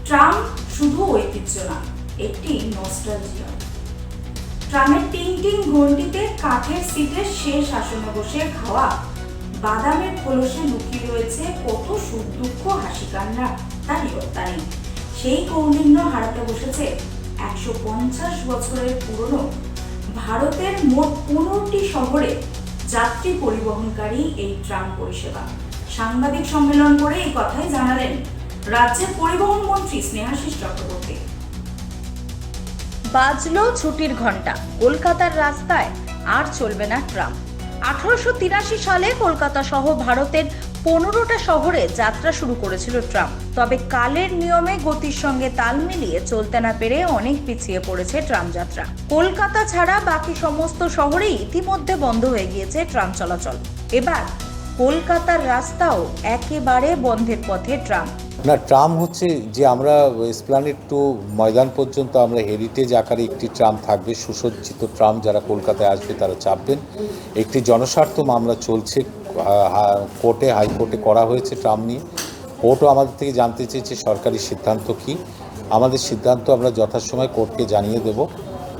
Tram শুধু ঐতিহ্য না, একটি নস্টালজিয়া। ট্রামের টিং টিং ঘন্টিতে কাঠের সিটের শেষ আসনে বসে খাওয়া বাদামের খোলসে লুকিয়ে রয়েছে কত সুখ দুঃখ হাসি কান্না, তার ইয়ত্তা নেই। সেই কৌলিন্য হারাতে বসেছে 150 বছরের পুরনো ভারতের মোট 15টি শহরে যাত্রী পরিবহনকারী এই ট্রাম পরিষেবা। সাংবাদিক সম্মেলন করে এই কথাই জানালেন রাজ্যের পরিবহন মন্ত্রী স্নেহাশিস চক্রবর্তী। বাজলো ছুটির ঘন্টা, কলকাতার রাস্তায় আর চলবে না ট্রাম। 1883 সালে কলকাতা সহ ভারতের 15টা শহরে যাত্রা শুরু করেছিল ট্রাম। তবে কালের নিয়মে গতির সঙ্গে তাল মিলিয়ে চলতে না পেরে অনেক পিছিয়ে পড়েছে ট্রাম যাত্রা। কলকাতা ছাড়া বাকি সমস্ত শহরেই ইতিমধ্যে বন্ধ হয়ে গিয়েছে ট্রাম চলাচল। এবার কলকাতার রাস্তাও একেবারে বন্ধের পথে ট্রাম। না, ট্রাম হচ্ছে যে আমরা এসপ্ল্যানেড টু ময়দান পর্যন্ত আমরা হেরিটেজ আকারে একটি ট্রাম থাকবে, সুসজ্জিত ট্রাম। যারা কলকাতায় আসবে তারা চাপবেন। একটি জনস্বার্থ মামলা চলছে কোর্টে, হাইকোর্টে করা হয়েছে ট্রাম নিয়ে। কোর্টও আমাদের থেকে জানতে চেয়েছে সরকারি সিদ্ধান্ত কী। আমাদের সিদ্ধান্ত আমরা যথাসময়ে কোর্টকে জানিয়ে দেব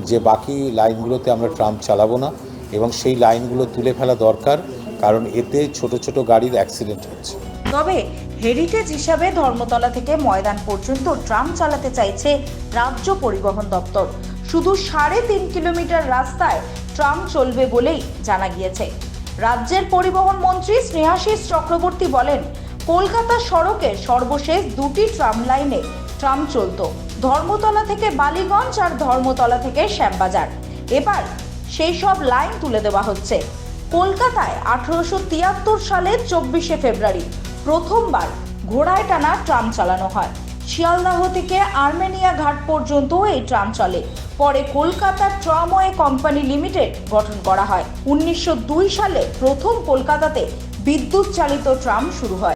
যে বাকি লাইনগুলোতে আমরা ট্রাম চালাবো না এবং সেই লাইনগুলো তুলে ফেলা দরকার, কারণ এতে ছোট ছোট গাড়ির অ্যাক্সিডেন্ট হচ্ছে। তবে হেরিটেজ হিসাবে ধর্মতলা থেকে ময়দান পর্যন্ত ট্রাম চালাতে চাইছে রাজ্য পরিবহন দপ্তর। শুধু 3.5 কিলোমিটার রাস্তায় ট্রাম চলবে বলেই জানা গিয়েছে। রাজ্যের পরিবহন মন্ত্রী স্নেহাশিস চক্রবর্তী বলেন, কলকাতা সড়কের সর্বশেষ 2টি ট্রাম লাইনে ট্রাম চলত, ধর্মতলা থেকে বালিগঞ্জ আর ধর্মতলা থেকে শ্যামবাজার। এবার সেই সব লাইন তুলে দেওয়া হচ্ছে। কলকাতায় 1873 সালের 24শে ফেব্রুয়ারি প্রথমবার ঘোড়ায় টানা ট্রাম চালানো হয়। শিয়ালদাহ থেকে আর্মেনিয়া ঘাট পর্যন্ত এই ট্রাম চলে। পরে কলকাতা ট্রামওয়ে কোম্পানি লিমিটেড গঠন করা হয়। 1902 সালে প্রথম কলকাতাতে বিদ্যুৎ চালিত ট্রাম শুরু হয়।